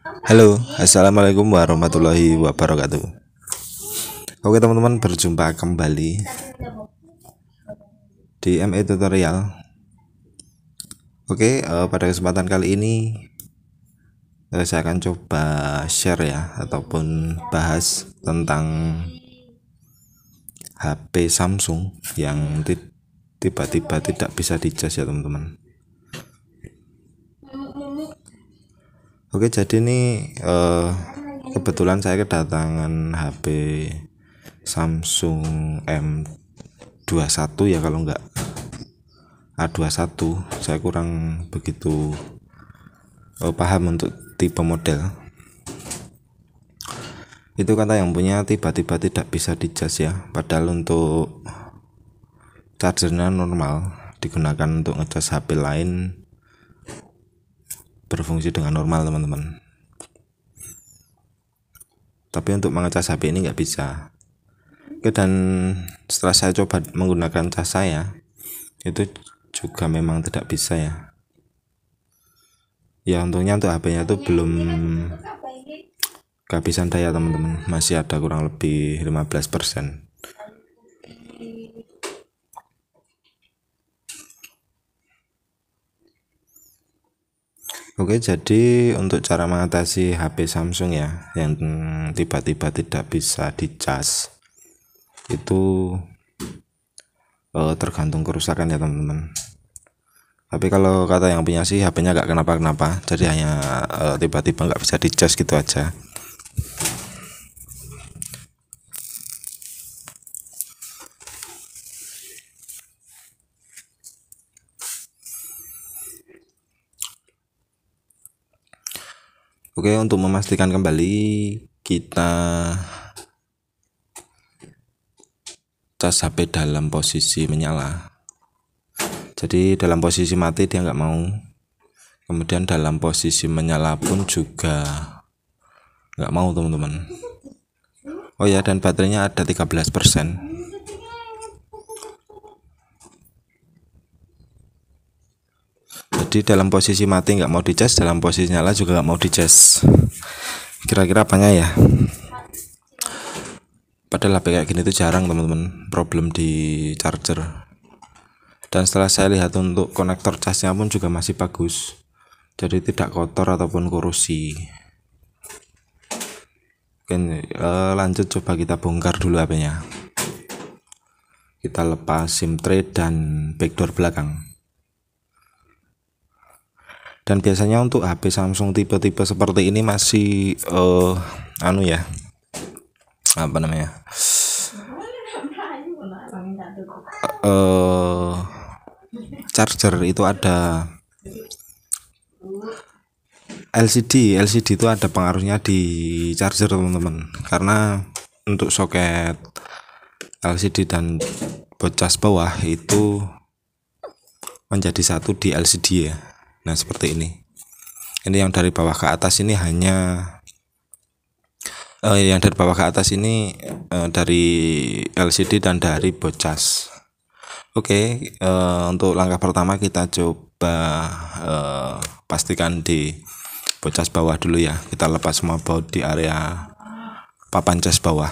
Halo, assalamualaikum warahmatullahi wabarakatuh. Oke teman-teman, berjumpa kembali di ME Tutorial. Oke, pada kesempatan kali ini saya akan coba share ya, ataupun bahas tentang HP Samsung yang tiba-tiba tidak bisa dicas ya teman-teman. Oke, jadi ini kebetulan saya kedatangan HP Samsung M21 ya, kalau enggak A21. Saya kurang begitu paham untuk tipe model. Itu kata yang punya tiba-tiba tidak bisa dicas ya, padahal untuk chargernya normal, digunakan untuk ngecas HP lain, berfungsi dengan normal teman-teman. Tapi untuk mengecas HP ini nggak bisa. Oke, dan setelah saya coba menggunakan cas saya, itu juga memang tidak bisa ya. Ya untungnya untuk HP-nya itu belum kehabisan daya teman-teman, masih ada kurang lebih 15%. Oke, jadi untuk cara mengatasi HP Samsung ya yang tiba-tiba tidak bisa dicas, itu tergantung kerusakan ya teman-teman. Tapi kalau kata yang punya sih HP-nya nggak kenapa-kenapa, jadi hanya tiba-tiba nggak bisa dicas gitu aja. Oke, untuk memastikan kembali, kita cas HP dalam posisi menyala. Jadi dalam posisi mati dia nggak mau, kemudian dalam posisi menyala pun juga nggak mau teman-teman. Oh ya, dan baterainya ada 13%. Jadi dalam posisi mati nggak mau dicas, dalam posisi nyala juga nggak mau dicas. Kira-kira apanya ya? Padahal HP kayak gini tuh jarang teman-teman problem di charger. Dan setelah saya lihat untuk konektor casnya pun juga masih bagus, jadi tidak kotor ataupun korosi. Oke, lanjut coba kita bongkar dulu HP-nya. Kita lepas SIM tray dan backdoor belakang. Dan biasanya untuk HP Samsung tipe-tipe seperti ini masih apa namanya, charger itu ada LCD itu ada pengaruhnya di charger teman-teman, karena untuk soket LCD dan bocas bawah itu menjadi satu di LCD ya. Nah seperti ini yang dari bawah ke atas ini hanya yang dari bawah ke atas ini dari LCD dan dari bocas. Oke, untuk langkah pertama kita coba pastikan di bocas bawah dulu ya. Kita lepas semua baut di area papan cas bawah.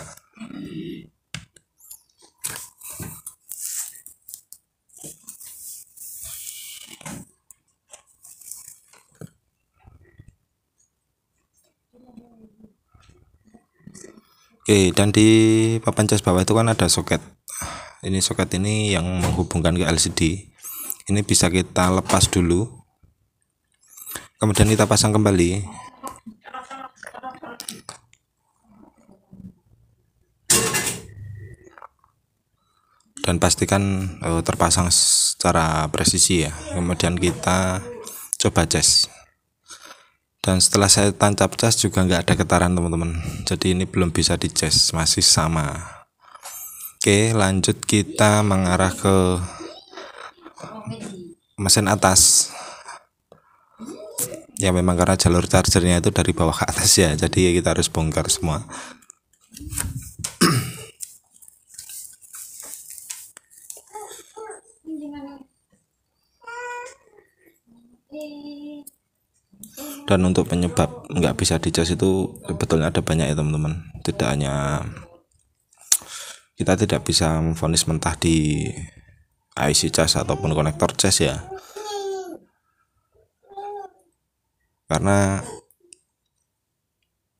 Oke, dan di papan cas bawah itu kan ada soket. Ini soket ini yang menghubungkan ke LCD. Ini bisa kita lepas dulu, kemudian kita pasang kembali. Dan pastikan terpasang secara presisi ya. Kemudian kita coba cas. Dan setelah saya tancap cas juga nggak ada getaran teman-teman, jadi ini belum bisa dicas, masih sama. Oke, lanjut kita mengarah ke mesin atas ya, memang karena jalur chargernya itu dari bawah ke atas ya, jadi kita harus bongkar semua. Dan untuk penyebab nggak bisa dicas itu sebetulnya ada banyak ya teman-teman. Tidak hanya kita tidak bisa memvonis mentah di IC cas ataupun konektor cas ya, karena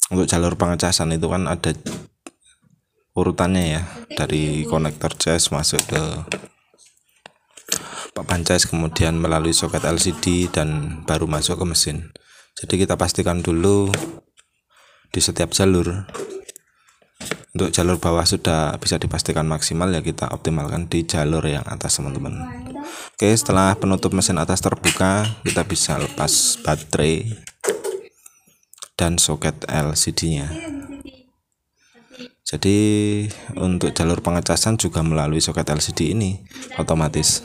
untuk jalur pengecasan itu kan ada urutannya ya, dari konektor cas masuk ke papan cas, kemudian melalui soket LCD dan baru masuk ke mesin. Jadi kita pastikan dulu di setiap jalur. Untuk jalur bawah sudah bisa dipastikan maksimal ya, kita optimalkan di jalur yang atas teman-teman. Oke, setelah penutup mesin atas terbuka, kita bisa lepas baterai dan soket LCD-nya. Jadi untuk jalur pengecasan juga melalui soket LCD ini otomatis.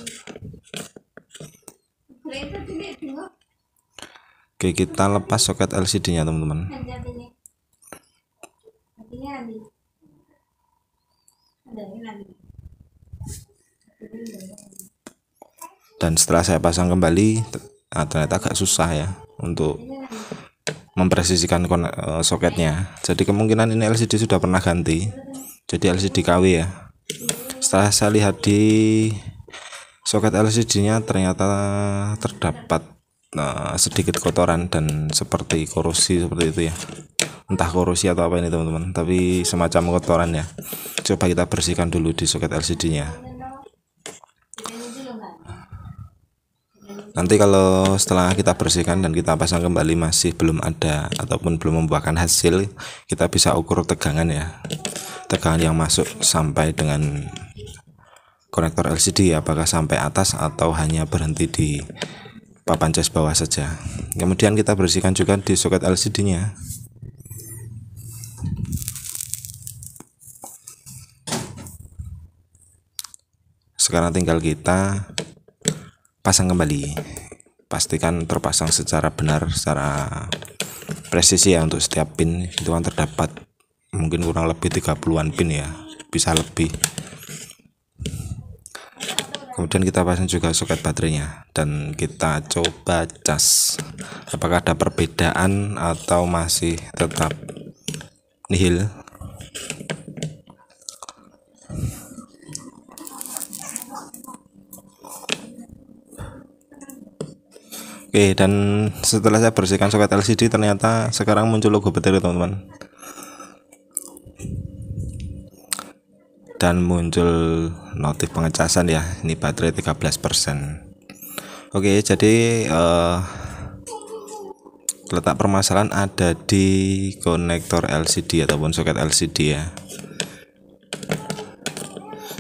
Oke, kita lepas soket LCD-nya teman-teman. Dan setelah saya pasang kembali, ternyata agak susah ya untuk mempresisikan soketnya. Jadi kemungkinan ini LCD sudah pernah ganti, jadi LCD KW ya. Setelah saya lihat di soket LCD-nya ternyata terdapat sedikit kotoran dan seperti korosi seperti itu ya. Entah korosi atau apa ini teman-teman, tapi semacam kotoran ya. Coba kita bersihkan dulu di soket LCD-nya. Nanti kalau setelah kita bersihkan dan kita pasang kembali masih belum ada ataupun belum membuahkan hasil, kita bisa ukur tegangan ya, tegangan yang masuk sampai dengan konektor LCD, apakah sampai atas atau hanya berhenti di papan cas bawah saja. Kemudian kita bersihkan juga di soket LCD-nya. Sekarang tinggal kita pasang kembali. Pastikan terpasang secara benar, secara presisi ya. Untuk setiap pin itu kan terdapat mungkin kurang lebih 30-an pin ya, bisa lebih. Kemudian kita pasang juga soket baterainya dan kita coba cas apakah ada perbedaan atau masih tetap nihil. Oke, dan setelah saya bersihkan soket LCD ternyata sekarang muncul logo baterai teman-teman, dan muncul notif pengecasan ya, ini baterai 13%. Oke, jadi letak permasalahan ada di konektor LCD ataupun soket LCD ya.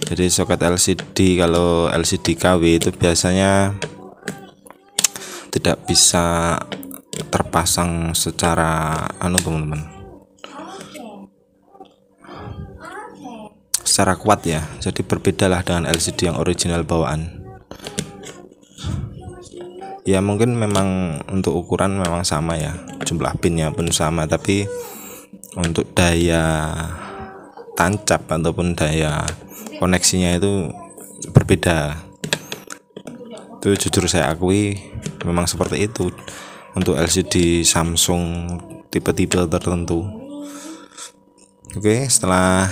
Jadi soket LCD, kalau LCD KW itu biasanya tidak bisa terpasang secara teman-teman, secara kuat ya. Jadi berbedalah dengan LCD yang original bawaan ya. Mungkin memang untuk ukuran memang sama ya, jumlah pinnya pun sama, tapi untuk daya tancap ataupun daya koneksinya itu berbeda. Itu jujur saya akui memang seperti itu untuk LCD Samsung tipe-tipe tertentu. Oke, setelah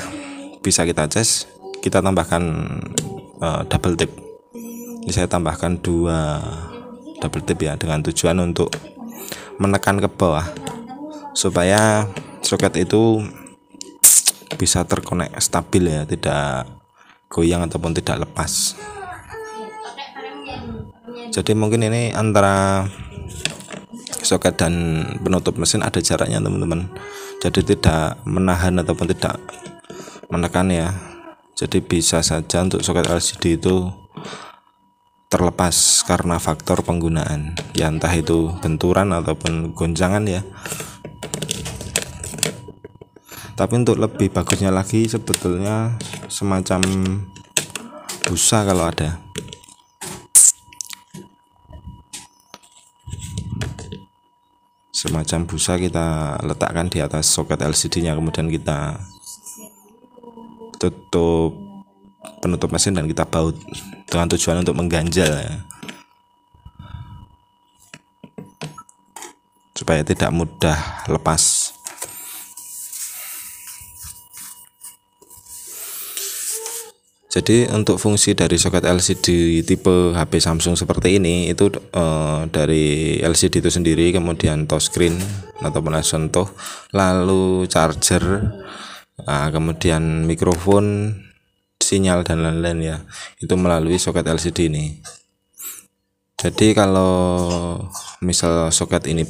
bisa kita cas, kita tambahkan double tip. Ini saya tambahkan 2 double tip ya, dengan tujuan untuk menekan ke bawah supaya soket itu bisa terkonek stabil ya, tidak goyang ataupun tidak lepas. Jadi mungkin ini antara soket dan penutup mesin ada jaraknya teman-teman, jadi tidak menahan ataupun tidak menekan ya. Jadi bisa saja untuk soket LCD itu terlepas karena faktor penggunaan ya, entah itu benturan ataupun gonjangan ya. Tapi untuk lebih bagusnya lagi sebetulnya semacam busa kalau ada. Semacam busa kita letakkan di atas soket LCD-nya, kemudian kita tutup penutup mesin dan kita baut dengan tujuan untuk mengganjal ya. supaya tidak mudah lepas. Jadi untuk fungsi dari soket LCD tipe HP Samsung seperti ini itu dari LCD itu sendiri, kemudian touchscreen ataupun sentuh, lalu charger, kemudian mikrofon, sinyal dan lain-lain ya, itu melalui soket LCD ini. Jadi kalau misal soket ini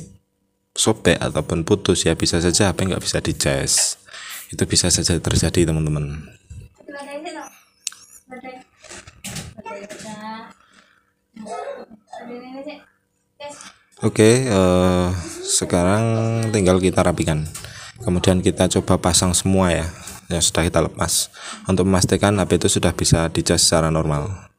sobek ataupun putus ya bisa saja HP nggak bisa dicas, itu bisa saja terjadi teman-teman. Oke, sekarang tinggal kita rapikan, kemudian kita coba pasang semua ya yang sudah kita lepas untuk memastikan HP itu sudah bisa dicas secara normal.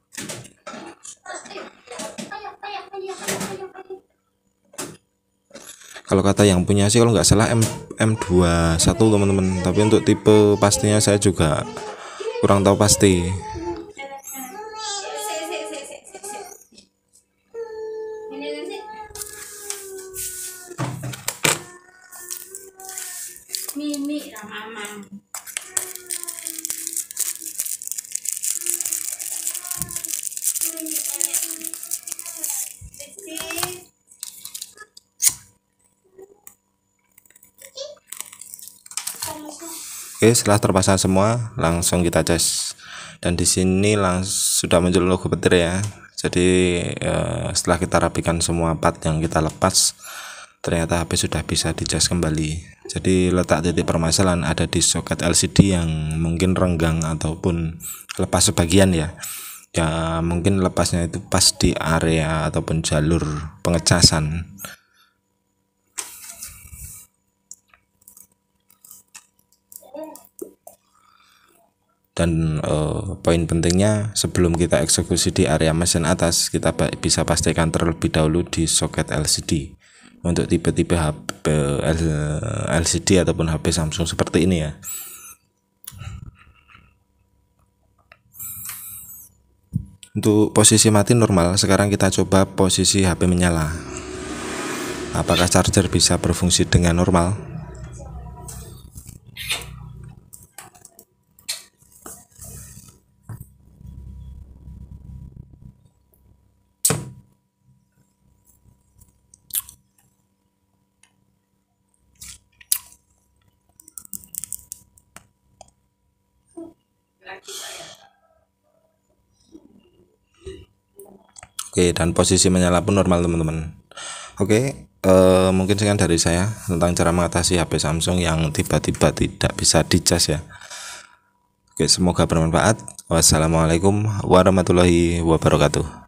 Kalau kata yang punya sih kalau nggak salah M21 teman-teman, tapi untuk tipe pastinya saya juga kurang tahu pasti. Oke, setelah terpasang semua langsung kita cas, dan di sini langsung sudah muncul logo petir ya. Jadi setelah kita rapikan semua part yang kita lepas, ternyata HP sudah bisa dicas kembali. Jadi letak titik permasalahan ada di soket LCD yang mungkin renggang ataupun lepas sebagian ya. Ya mungkin lepasnya itu pas di area ataupun jalur pengecasan. Dan poin pentingnya sebelum kita eksekusi di area mesin atas, kita bisa pastikan terlebih dahulu di soket LCD untuk tipe-tipe HP LCD ataupun HP Samsung seperti ini ya. Untuk posisi mati normal, sekarang kita coba posisi HP menyala. Apakah charger bisa berfungsi dengan normal? Oke, dan posisi menyala pun normal teman-teman. Oke, mungkin sekian dari saya tentang cara mengatasi HP Samsung yang tiba-tiba tidak bisa dicas ya. Oke, semoga bermanfaat. Wassalamualaikum warahmatullahi wabarakatuh.